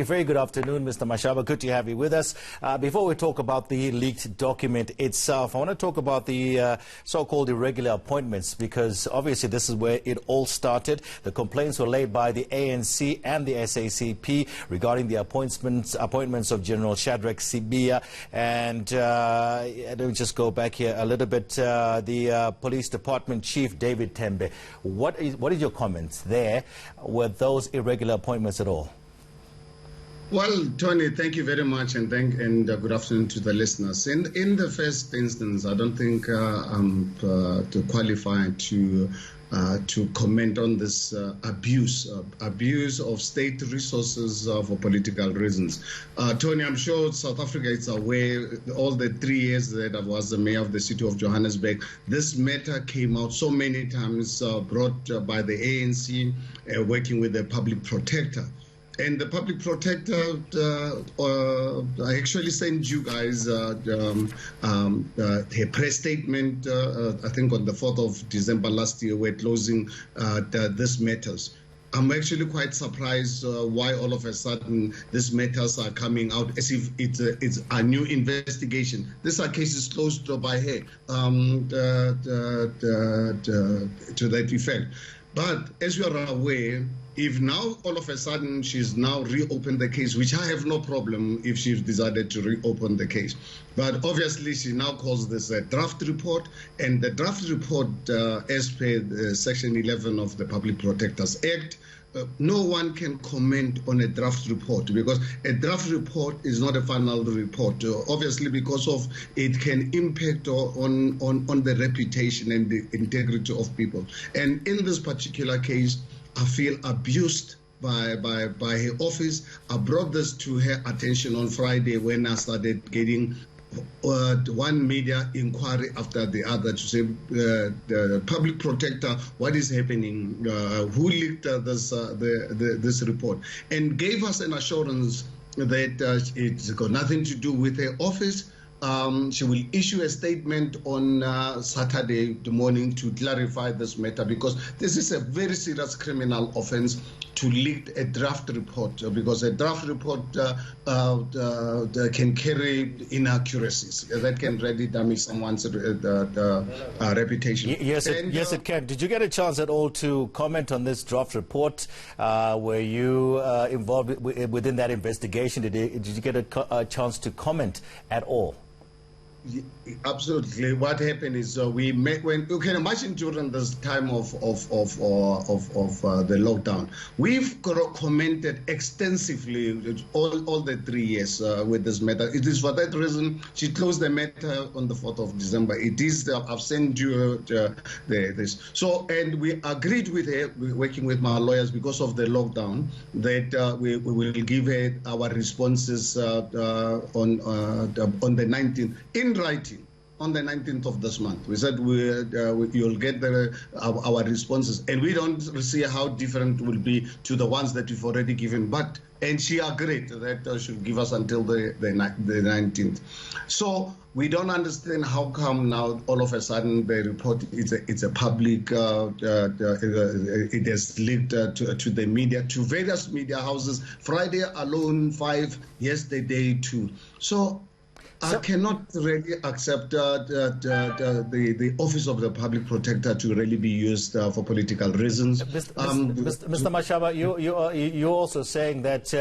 Very good afternoon, Mr. Mashaba. Good to have you with us. Before we talk about the leaked document itself, I want to talk about the so-called irregular appointments, because obviously this is where it all started. The complaints were laid by the ANC and the SACP regarding the appointments of General Shadrack Sibiya. And let me just go back here a little bit. The Police Department Chief David Tembe. What is your comments there? Were those irregular appointments at all? Well, Tony, thank you very much, and good afternoon to the listeners. In the first instance, I don't think I'm to qualify to comment on this abuse of state resources for political reasons. Tony, I'm sure South Africa is aware. All the 3 years that I was the mayor of the city of Johannesburg, this matter came out so many times, brought by the ANC, working with the public protector. And the public protector actually sent you guys a press statement, I think on the 4th of December last year, we're closing this matters. I'm actually quite surprised why all of a sudden these matters are coming out as if it's a new investigation. These are cases closed by her to that effect. But as you are aware, if now all of a sudden she's now reopened the case, which I have no problem if she's decided to reopen the case. But obviously she now calls this a draft report, and the draft report, as per Section 11 of the Public Protectors Act, no one can comment on a draft report, because a draft report is not a final report, obviously, because of it can impact on the reputation and the integrity of people. And in this particular case, I feel abused by her office. I brought this to her attention on Friday when I started getting one media inquiry after the other to say, the public protector, what is happening? Who leaked this report? And gave us an assurance that it's got nothing to do with her office. She will issue a statement on Saturday morning to clarify this matter, because this is a very serious criminal offense to leak a draft report, because a draft report can carry inaccuracies that can really damage someone's reputation. Yes, it can. Did you get a chance at all to comment on this draft report? Were you involved within that investigation? Did you get a chance to comment at all? Absolutely. What happened is we met, when you can imagine, during this time of the lockdown, we've commented extensively all the 3 years with this matter. It is for that reason she closed the matter on the 4th of December. It is I've sent you this. So, and we agreed with her, working with my lawyers, because of the lockdown, that we will give her our responses on the 19th in writing. On the 19th of this month, we said you'll get our responses, and we don't see how different it will be to the ones that we've already given. And she agreed that she'll give us until the 19th. So we don't understand how come now all of a sudden the report it's a public. It has leaked to the media, to various media houses. Friday alone 5, yesterday 2. So I cannot really accept the office of the public protector to really be used for political reasons. Mr. Mashaba, you're also saying that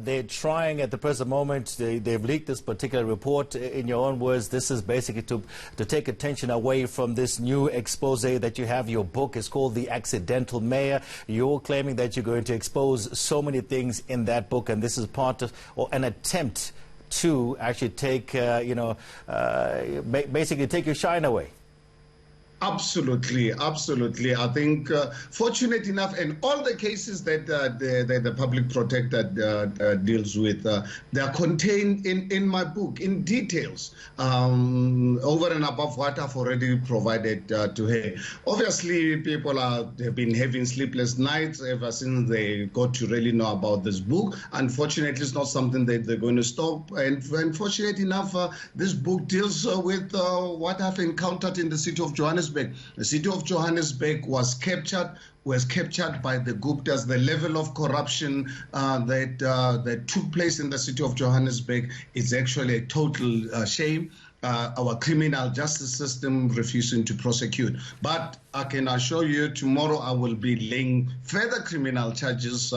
they're trying at the present moment, they've leaked this particular report. In your own words, this is basically to take attention away from this new expose that you have. Your book is called The Accidental Mayor. You're claiming that you're going to expose so many things in that book, and this is part of an attempt to actually take, basically take your shine away. Absolutely, absolutely. I think, fortunate enough, and all the cases that the public protector deals with, they are contained in my book in details, over and above what I've already provided to her. Obviously, people have been having sleepless nights ever since they got to really know about this book. Unfortunately, it's not something that they're going to stop. And fortunate enough, this book deals with what I've encountered in the city of Johannesburg. Johannesburg. The city of Johannesburg was captured by the Guptas. The level of corruption that took place in the city of Johannesburg is actually a total shame. Our criminal justice system refusing to prosecute. But I can assure you tomorrow I will be laying further criminal charges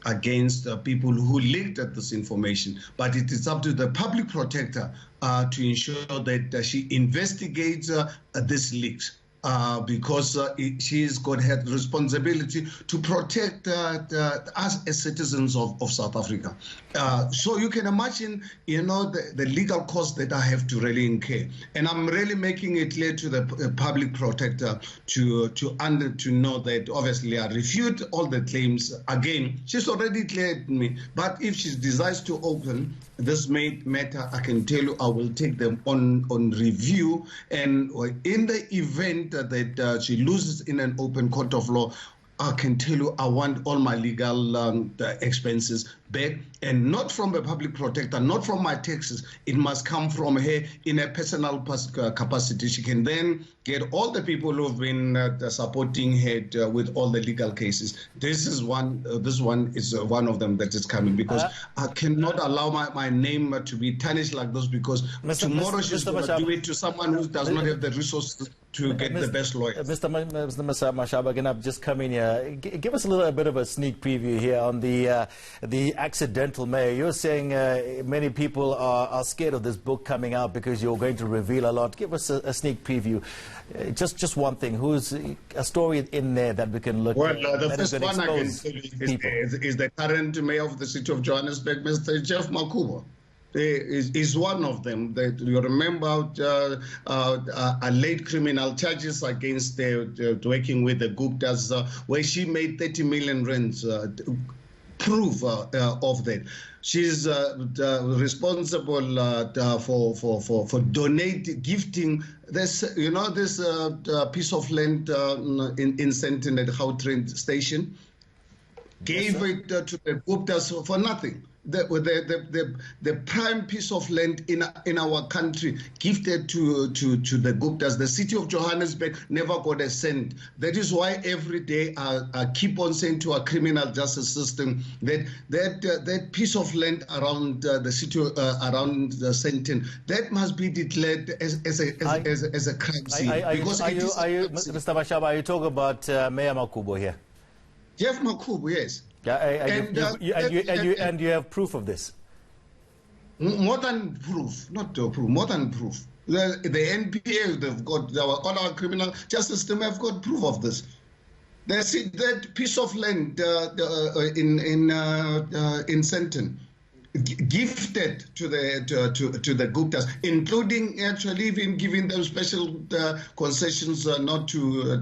against people who leaked at this information. But it is up to the public protector to ensure that she investigates these leaks. Because she's got her responsibility to protect us as citizens of South Africa. So you can imagine, the legal costs that I have to really incur. And I'm really making it clear to the public protector to know that obviously I refute all the claims. Again, she's already cleared me. But if she decides to open this matter, I can tell you I will take them on review. And in the event that she loses in an open court of law, I can tell you I want all my legal expenses back, and not from a public protector, not from my taxes. It must come from her in a personal capacity. She can then get all the people who've been supporting her with all the legal cases. This one is one of them that is coming, because I cannot allow my name to be tarnished like this, because tomorrow she's going to do it to someone who does not have the resources to get the best lawyers. Mr. Mashaba, again, I've just come in here. Give us a little bit of a sneak preview here on the accidental mayor. You're saying many people are scared of this book coming out because you're going to reveal a lot. Give us a sneak preview. Just one thing. Who's a story in there that we can look at? Well, the first one I can tell you is the current mayor of the city of Johannesburg, Mr. Jeff Okubo. Is one of them. That you remember late criminal charges against working with the Guptas, where she made 30 million rands. Proof of that. She's responsible for gifting this, this piece of land in Sentin at Gautrain station. Gave it to the Guptas for nothing. The prime piece of land in our country gifted to the Guptas. The city of Johannesburg never got a cent. That is why every day I keep on saying to our criminal justice system that piece of land around the city, around the Sentin, that must be declared as a crime scene. Mr. Mashaba, are you talking about Mayor Okubo here? Jeff Okubo, yes. Yeah, and you have proof of this? More than proof, not proof, more than proof. The NPA, they've got, all our criminal justice system have got proof of this. That piece of land in Sentin, gifted to the Guptas, including actually even giving them special concessions not to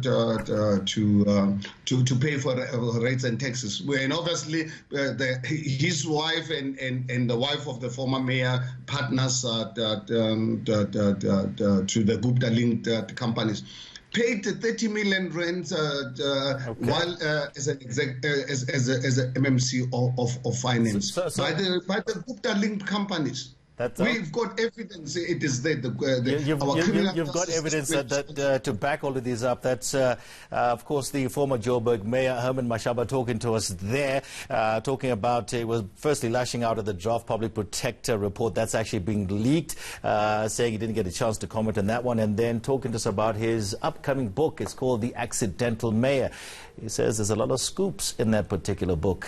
pay for rates and taxes. And obviously, his wife and the wife of the former mayor partners to the Gupta-linked companies. Paid 30 million rand while as an MMC of finance by the Gupta-linked companies. We've got evidence. It is there. You've got evidence that to back all of these up. That's, of course, the former Joburg Mayor Herman Mashaba talking to us there, talking about, was firstly lashing out at the draft public protector report that's actually being leaked, saying he didn't get a chance to comment on that one, and then talking to us about his upcoming book. It's called The Accidental Mayor. He says there's a lot of scoops in that particular book.